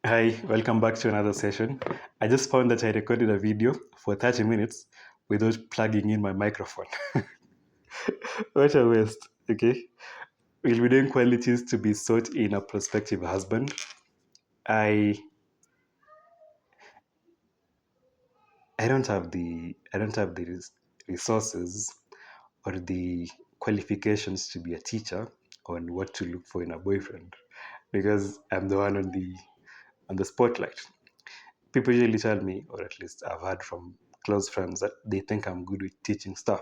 Hi, welcome back to another session. I just found that I recorded a video for 30 minutes without plugging in my microphone. What a waste, okay? We'll be doing qualities to be sought in a prospective husband. I I don't have the resources or the qualifications to be a teacher on what to look for in a boyfriend because I'm the one on the spotlight. People usually tell me, or at least I've heard from close friends, that they think I'm good with teaching stuff,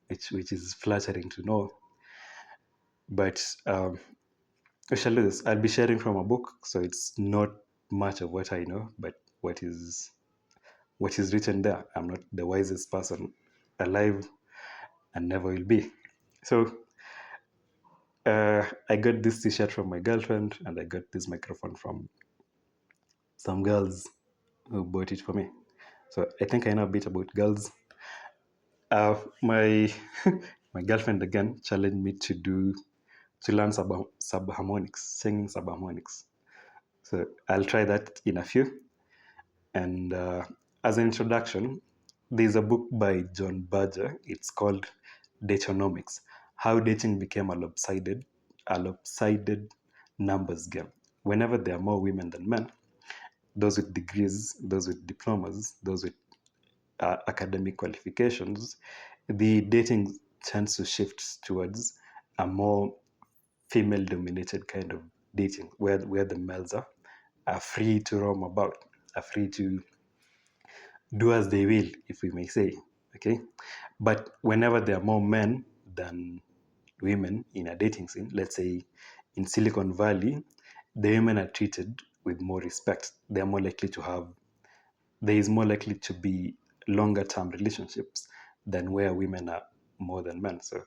which is flattering to know. But I shall do this. I'll be sharing from a book, so it's not much of what I know, but what is written there. I'm not the wisest person alive and never will be. So I got this T-shirt from my girlfriend, and I got this microphone from some girls who bought it for me. So I think I know a bit about girls. My my girlfriend again challenged me to learn subharmonics, singing subharmonics. So I'll try that in a few. And as an introduction, there's a book by John Berger. It's called Datonomics: How Dating Became a lopsided numbers game. Whenever there are more women than men, those with degrees, those with diplomas, those with academic qualifications, the dating tends to shift towards a more female-dominated kind of dating, where the males are free to roam about, are free to do as they will, if we may say. Okay, but whenever there are more men than women in a dating scene, let's say in Silicon Valley, the women are treated with more respect. They are more likely to have. There is more likely to be longer term relationships than where women are more than men. So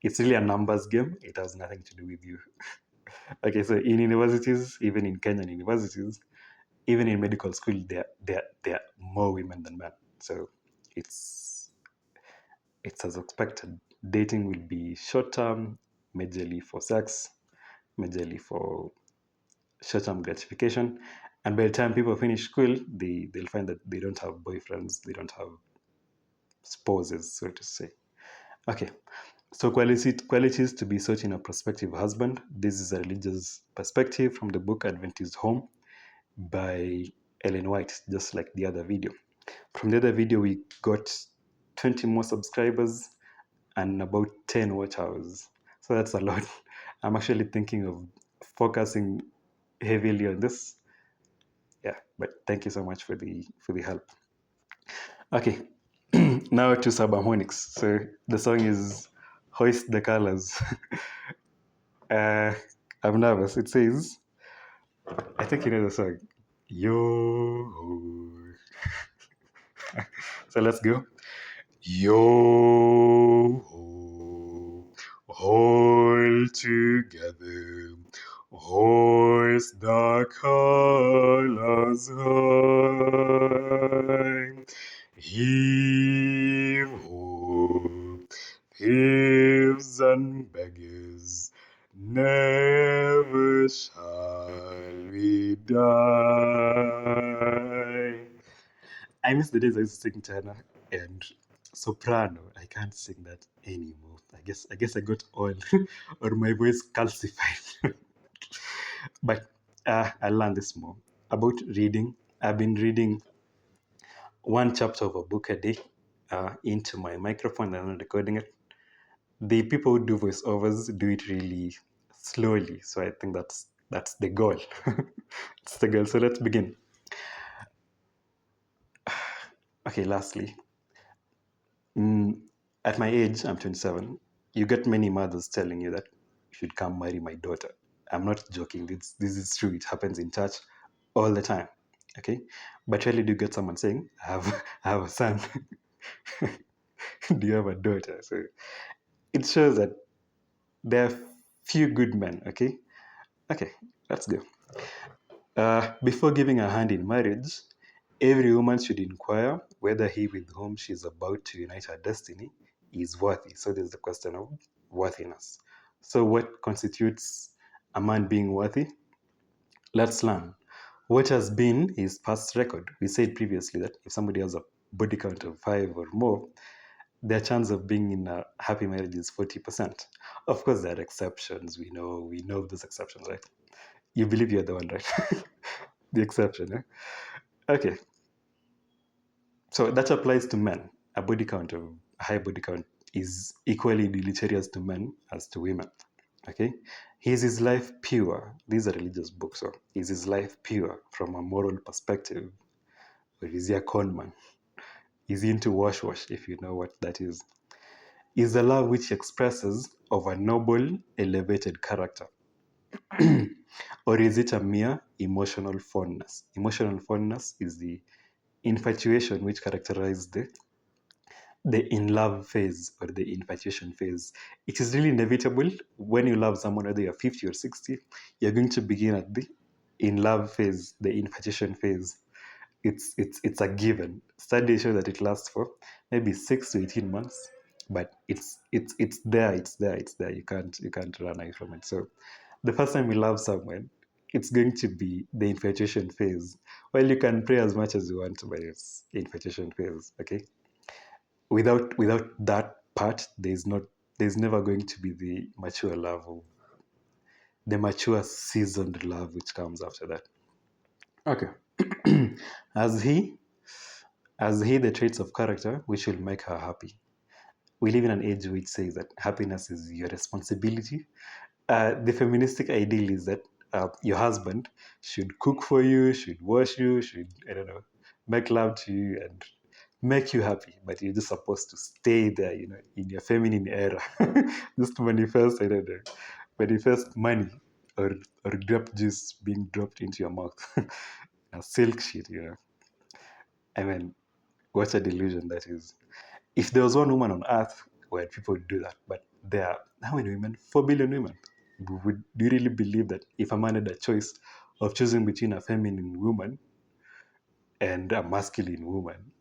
it's really a numbers game. It has nothing to do with you. Okay, so in universities, even in Kenyan universities, even in medical school, there are more women than men. So it's it's as expected. Dating will be short term, majorly for sex, majorly for short term gratification. And by the time people finish school, they'll find that they don't have boyfriends, they don't have spouses, so to say. Okay, so qualities to be sought in a prospective husband. This is a religious perspective from the book Adventist Home by Ellen White, just like the other video. From the other video, we got 20 more subscribers and about 10 watch hours. So that's a lot. I'm actually thinking of focusing heavily on this. Yeah, but thank you so much for the help. Okay, now to subharmonics. So the song is Hoist the Colors. uh, I'm nervous. It says, I think you know the song. Yo. So let's go. Yo, hold together, hoist the colors high, heave ho, thieves and beggars, never shall we die. I miss the days I used to sing tenor and soprano. I can't sing that anymore. I guess I got old or my voice calcified. But I learned this more about reading. I've been reading one chapter of a book a day into my microphone and I'm recording it. The people who do voiceovers do it really slowly, so I think that's the goal. It's the goal. So let's begin. Okay, lastly, at my age, I'm 27. You get many mothers telling you that you should come marry my daughter. I'm not joking. This is true. It happens in church all the time. Okay, but rarely do you get someone saying, I have a son. Do you have a daughter?" So it shows that there are few good men. Okay, let's go. Before giving a hand in marriage, every woman should inquire whether he with whom she is about to unite her destiny is worthy. So there's the question of worthiness. So what constitutes a man being worthy? Let's learn. What has been his past record? We said previously that if somebody has a body count of 5 or more, their chance of being in a happy marriage is 40%. Of course, there are exceptions. We know those exceptions, right? You believe you're the one, right? The exception, eh? Okay. So that applies to men. A high body count is equally deleterious to men as to women. Okay? Is his life pure? These are religious books. So is his life pure from a moral perspective? Or is he a con man? Is he into wash wash, if you know what that is? Is the love which he expresses of a noble, elevated character? Or is it a mere emotional fondness? Emotional fondness is the infatuation which characterizes the in love phase or the infatuation phase. It is really inevitable when you love someone, whether you're 50 or 60, you're going to begin at the in love phase, the infatuation phase. It's a given. Studies show that it lasts for maybe 6 to 18 months, but it's there, it's there. You can't run away from it. So the first time you love someone, it's going to be the infatuation phase. Well, you can pray as much as you want, but it's infatuation phase. Okay, without that part, there's never going to be the mature love, or the mature seasoned love which comes after that. Okay. as he as he the traits of character which will make her happy. We live in an age which says that happiness is your responsibility. The feministic ideal is that your husband should cook for you, should wash you, should, I don't know, make love to you and make you happy. But you're just supposed to stay there, in your feminine era. Just manifest, I don't know, manifest money, or drop juice being dropped into your mouth. A silk sheet. I mean, what a delusion that is. If there was one woman on earth where people would do that, but there are how many women? 4 billion women. Do you really believe that if a man had a choice of choosing between a feminine woman and a masculine woman,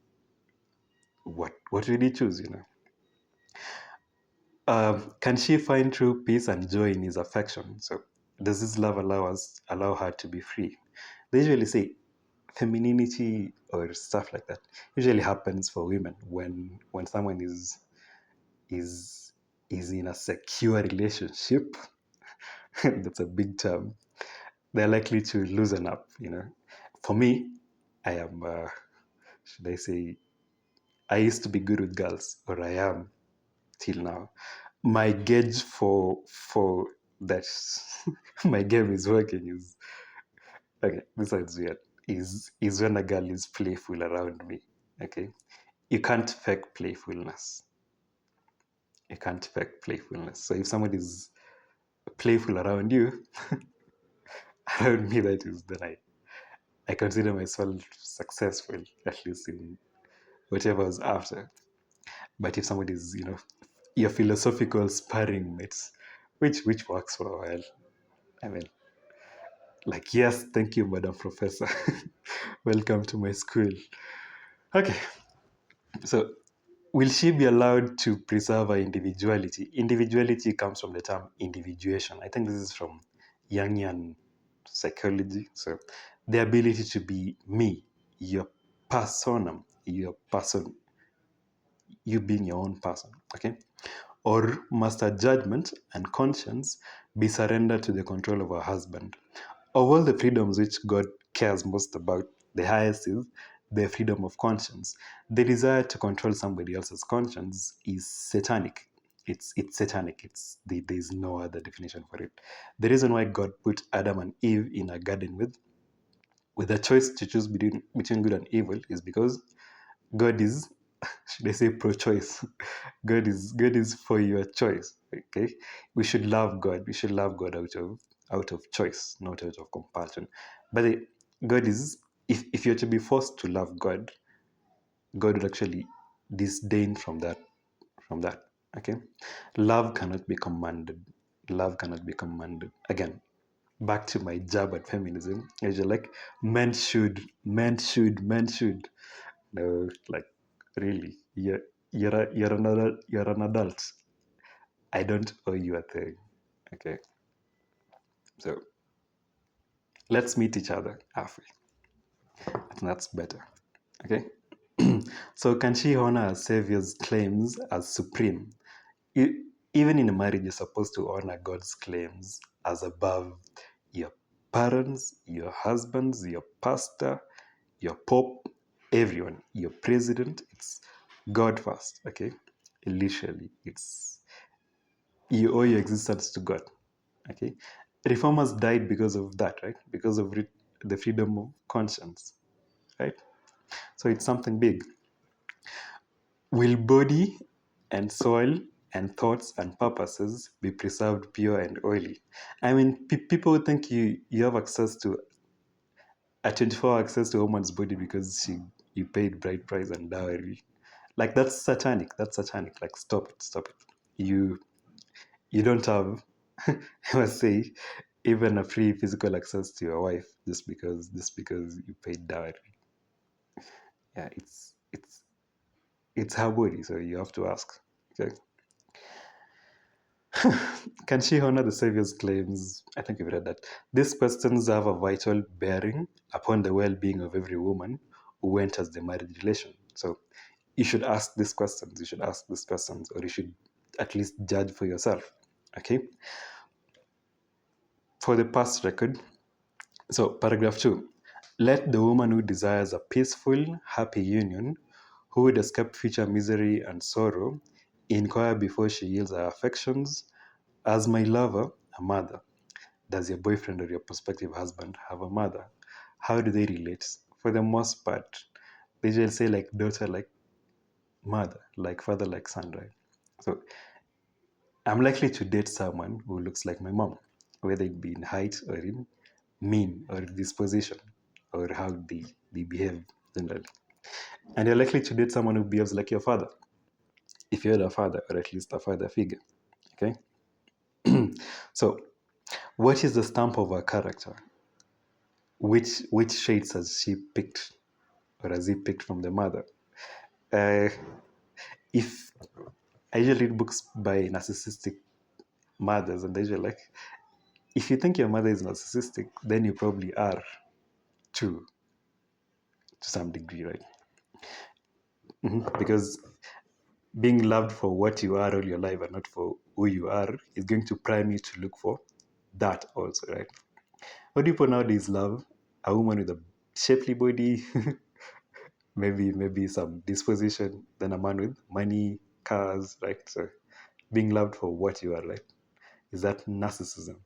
what would he choose? Can she find true peace and joy in his affection? So does this love allow her to be free? They usually say femininity or stuff like that usually happens for women when someone is is in a secure relationship. That's a big term. They're likely to loosen up. For me, I am, should I say, I used to be good with girls, or I am till now. My gauge for that my game is working is, okay, this sounds weird, is when a girl is playful around me. Okay. You can't fake playfulness. You can't fake playfulness. So if somebody is playful around you, around me, that is, then I consider myself successful, at least in whatever I was after. But if somebody is, your philosophical sparring mates, which works for a while. I mean, like, yes, thank you, Madam Professor. Welcome to my school. Okay, so will she be allowed to preserve her individuality? Individuality comes from the term individuation. I think this is from Jungian psychology. So the ability to be me, your persona, your person, you being your own person. Okay. Or must her judgment and conscience be surrendered to the control of her husband? Of all the freedoms which God cares most about, the highest is the freedom of conscience. The desire to control somebody else's conscience is satanic. It's satanic. There's no other definition for it. The reason why God put Adam and Eve in a garden with a choice to choose between good and evil is because God is, should I say, pro-choice. God is for your choice. Okay, we should love God. We should love God out of choice, not out of compulsion. But God is, if you're to be forced to love God, God would actually disdain from that. From that, okay, love cannot be commanded. Love cannot be commanded. Again, back to my jab at feminism. You're like, men should. No, like, really, you're an adult. I don't owe you a thing. Okay, so Let's meet each other halfway. And that's better. Okay? So can she honor her Savior's claims as supreme? Even in a marriage, you're supposed to honor God's claims as above your parents, your husbands, your pastor, your pope, everyone, your president. It's God first, okay? Literally, it's you owe your existence to God, okay? Reformers died because of that, right? Because of the freedom of conscience, right? So it's something big. Will body and soul and thoughts and purposes be preserved pure and oily? I mean, people think you have access to a 24 access to a woman's body because you paid bride price and dowry. Like that's satanic. That's satanic. Like stop it, stop it. You don't have, I must say, even a free physical access to your wife just because you paid dowry. Yeah, it's her body, so you have to ask. Okay. Can she honor the Savior's claims? I think you've read that. These questions have a vital bearing upon the well being of every woman who enters the marriage relation. So you should ask these questions. You should ask these questions, or you should at least judge for yourself. Okay? For the past record, so paragraph 2. Let the woman who desires a peaceful, happy union, who would escape future misery and sorrow, inquire before she yields her affections, as my lover, a mother. Does your boyfriend or your prospective husband have a mother? How do they relate? For the most part, they just say like daughter, like mother, like father, like son, right? So I'm likely to date someone who looks like my mom, whether it be in height or in mean or disposition or how they behave generally. And you're likely to date someone who behaves like your father, if you're a father or at least a father figure. Okay? So, what is the stamp of her character? Which shades has she picked or has he picked from the mother? Uh, if I usually read books by narcissistic mothers, and they're usually like, if you think your mother is narcissistic, then you probably are too, to some degree, right? Because being loved for what you are all your life and not for who you are is going to prime you to look for that also, right? What do people nowadays love? A woman with a shapely body, maybe some disposition, then a man with money, cars, right? So being loved for what you are, right? Is that narcissism?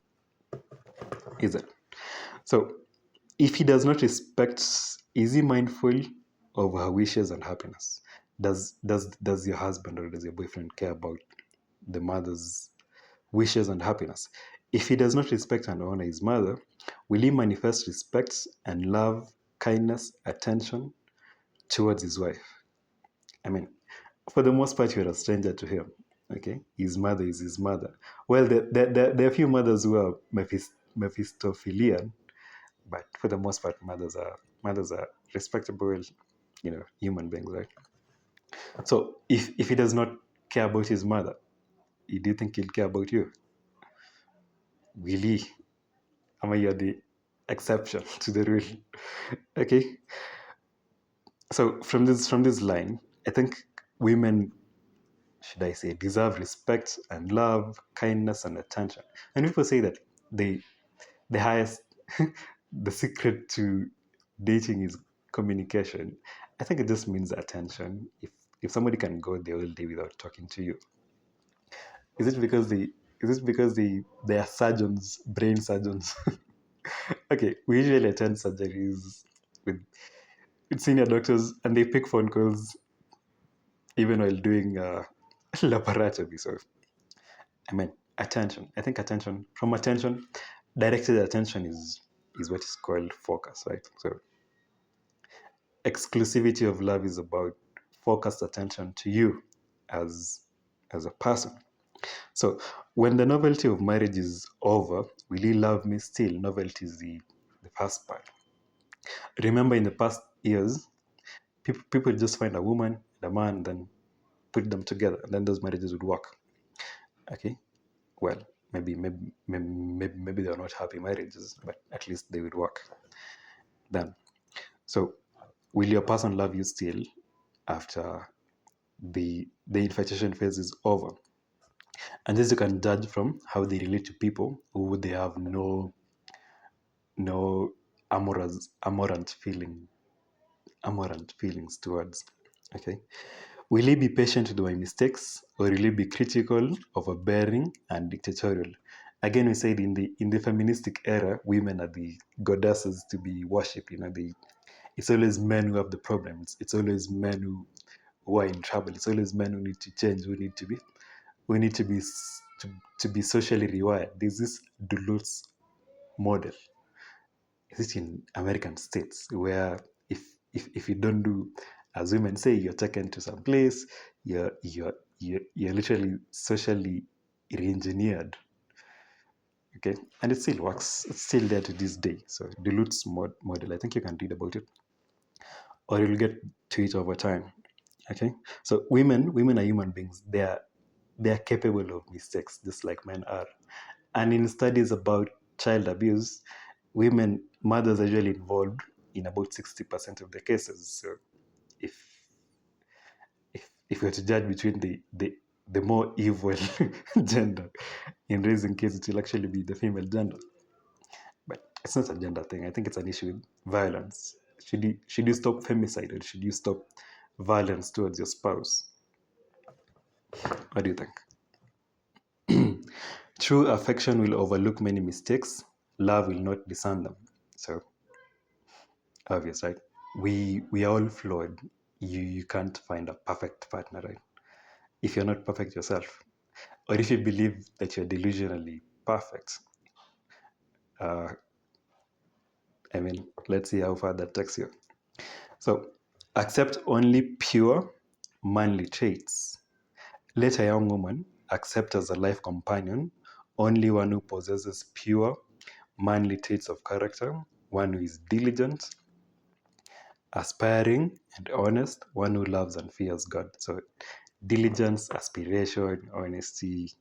Is it? So if he does not respect, is he mindful of her wishes and happiness? Does your husband or does your boyfriend care about the mother's wishes and happiness? If he does not respect and honor his mother, will he manifest respect and love, kindness, attention towards his wife? I mean, for the most part, you're a stranger to him. Okay, his mother is his mother. Well, there are a few mothers who are Mephistophelian, but for the most part, mothers are respectable, human beings, right? So if he does not care about his mother, do you think he'll care about you? Really? I mean, you're the exception to the rule. Okay. So from this line, I think women, should I say, deserve respect and love, kindness and attention. And people say that they the highest the secret to dating is communication. I think it just means attention. If somebody can go the whole day without talking to you, is it because they are surgeons, brain surgeons? Okay, we usually attend surgeries with senior doctors, and they pick phone calls even while doing laparatomy. So I mean, attention. I think attention, from attention, directed attention is what is called focus, right? So exclusivity of love is about focused attention to you as as a person. So when the novelty of marriage is over, will you love me still? Novelty is the first part. Remember, in the past years, people just find a woman and a man, then put them together, and then those marriages would work. Okay, well, maybe they're not happy marriages, but at least they would work then. So will your person love you still after the infatuation phase is over? And this you can judge from how they relate to people who they have no amorant feelings towards. Okay. Will he be patient with my mistakes, or will he be critical, overbearing, and dictatorial? Again, we said in the feministic era, women are the goddesses to be worshipped. It's always men who have the problems. It's always men who are in trouble. It's always men who need to change, who need to be socially rewired. There's this Duluth's model. Is it in American states where if you don't do as women say, you're taken to some place, you're literally socially re-engineered. Okay, and it still works. It's still there to this day. So Duluth's model, I think you can read about it, or you'll get to it over time. Okay, so women are human beings. They are capable of mistakes, just like men are. And in studies about child abuse, mothers are usually involved in about 60% of the cases. So if if we were to judge between the more evil gender in raising kids, it will actually be the female gender. But it's not a gender thing. I think it's an issue with violence. Should you stop femicide, or should you stop violence towards your spouse? What do you think? True affection will overlook many mistakes. Love will not discern them. So obvious, right? We are all flawed. You can't find a perfect partner, right? If you're not perfect yourself, or if you believe that you're delusionally perfect, uh, let's see how far that takes you. So, accept only pure manly traits. Let a young woman accept as a life companion only one who possesses pure manly traits of character, one who is diligent, aspiring, and honest, one who loves and fears God. So, diligence, aspiration, honesty,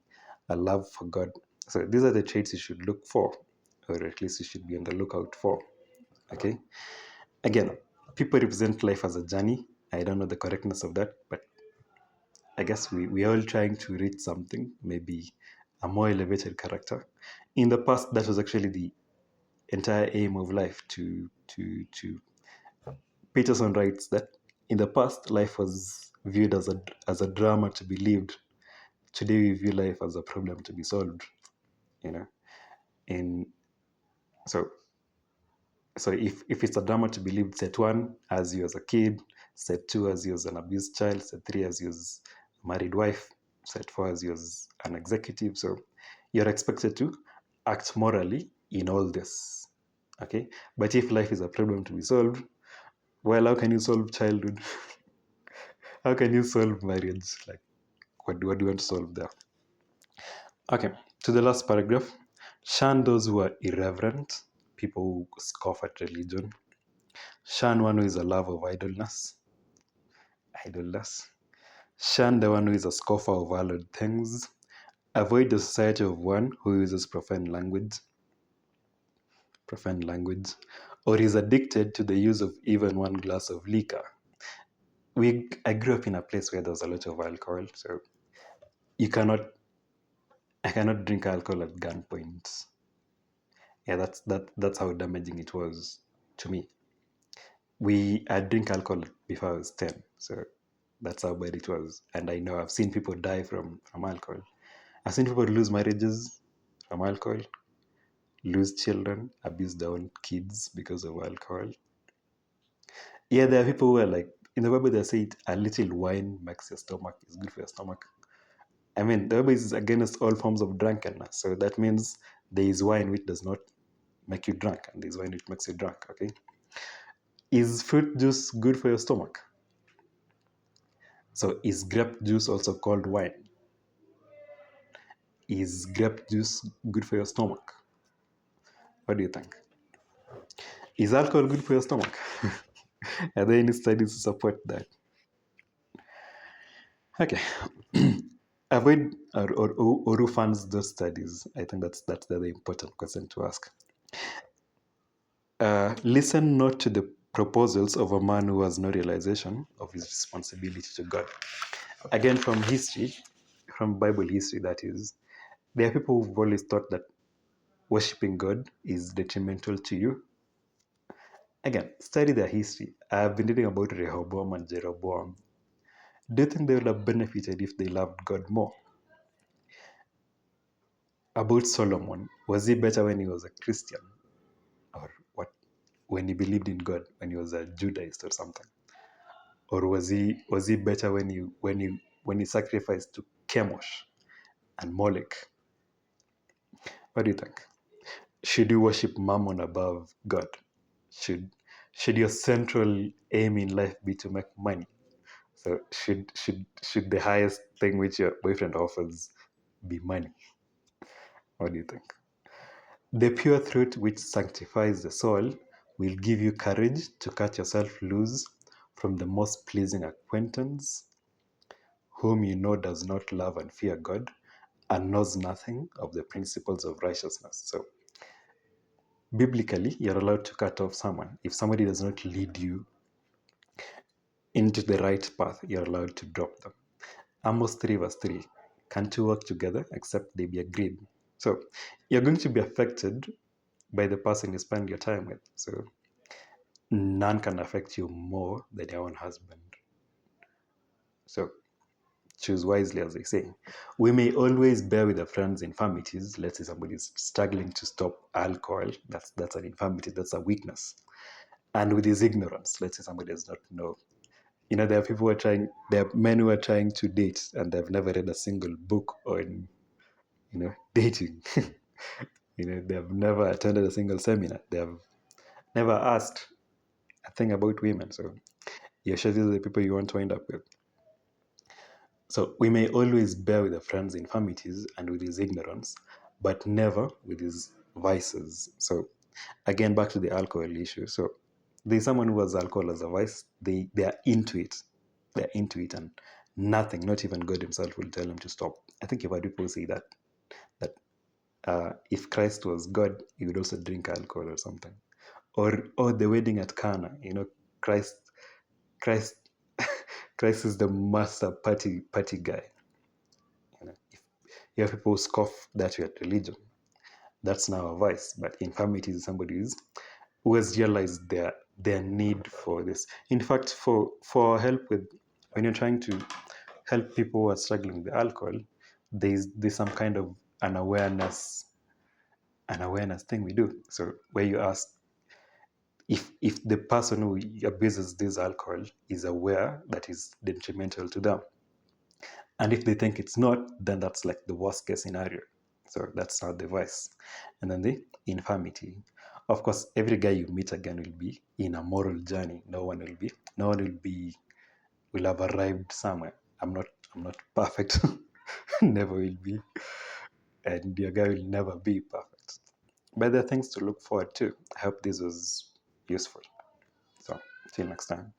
a love for God. So, these are the traits you should look for, or at least you should be on the lookout for. Okay. Again, people represent life as a journey. I don't know the correctness of that, but I guess we're all trying to reach something, maybe a more elevated character. In the past, that was actually the entire aim of life. To Peterson writes that in the past, life was viewed as a drama to be lived. Today, we view life as a problem to be solved. You know, in so so if it's a drama to be lived, set one as you as a kid, set two as you as an abused child, set three as you as a married wife, set four as you as an executive. So you're expected to act morally in all this. Okay, but if life is a problem to be solved, well, how can you solve childhood? How can you solve marriage? Like, what do you want to solve there? Okay, to the last paragraph. Shun those who are irreverent, people who scoff at religion. Shun one who is a love of idleness. Idleness. Shun the one who is a scoffer of hallowed things. Avoid the society of one who uses profane language, or is addicted to the use of even one glass of liquor. I grew up in a place where there was a lot of alcohol, so you cannot, I cannot drink alcohol at gunpoint. Yeah, that's how damaging it was to me. I drink alcohol before I was 10, so that's how bad it was. And I know I've seen people die from alcohol. I've seen people lose marriages from alcohol, lose children, abuse their own kids because of alcohol. Yeah, there are people who are like, in the Bible they say it, a little wine makes your stomach, is good for your stomach. I mean, the Bible is against all forms of drunkenness. So that means there is wine which does not make you drunk, and there is wine which makes you drunk, okay? Is fruit juice good for your stomach? So is grape juice also called wine? Is grape juice good for your stomach? What do you think? Is alcohol good for your stomach? Are there any studies to support that? Okay. avoid or who funds those studies? I think that's the other important question to ask. Listen not to the proposals of a man who has no realization of his responsibility to God. Again, from history, from Bible history, that is, there are people who've always thought that worshipping God is detrimental to you. Again, study their history. I've been reading about Rehoboam and Jeroboam. Do you think they would have benefited if they loved God more? About Solomon, was he better when he was a Christian? Or what? When he believed in God, when he was a Judaist or something? Or was he better when he sacrificed to Chemosh and Molech? What do you think? Should you worship Mammon above God? Should your central aim in life be to make money? So should the highest thing which your boyfriend offers be money? What do you think? The pure truth which sanctifies the soul will give you courage to cut yourself loose from the most pleasing acquaintance, whom you know does not love and fear God, and knows nothing of the principles of righteousness. So, biblically, you're allowed to cut off someone. If somebody does not lead you into the right path, you're allowed to drop them. Amos 3 verse 3, can two work together except they be agreed? So, you're going to be affected by the person you spend your time with. So, none can affect you more than your own husband. So, choose wisely, as they say. We may always bear with our friends' infirmities. Let's say somebody is struggling to stop alcohol. That's an infirmity. That's a weakness. And with his ignorance, let's say somebody does not know. There are people who are trying. There are men who are trying to date and they've never read a single book on, dating. They have never attended a single seminar. They have never asked a thing about women. So you're sure these are the people you want to end up with. So we may always bear with a friend's infirmities and with his ignorance, but never with his vices. So again, back to the alcohol issue. So there's someone who has alcohol as a vice. They are into it. They're into it, and nothing, not even God Himself, will tell them to stop. I think you've heard people say that if Christ was God, He would also drink alcohol or something. Or the wedding at Cana. Christ Christ Christ is the master party guy. If you have people who scoff that you're at religion, that's now a vice. But infirmity is somebody who has realized their need for this. In fact, for help with when you're trying to help people who are struggling with alcohol, there's some kind of an awareness thing we do. So where you ask if the person who abuses this alcohol is aware that is detrimental to them. And if they think it's not, then that's like the worst case scenario. So that's not the vice. And then the infirmity. Of course, every guy you meet again will be in a moral journey. No one will have arrived somewhere. I'm not perfect. Never will be. And your guy will never be perfect. But there are things to look forward to. I hope this was useful. So, till next time.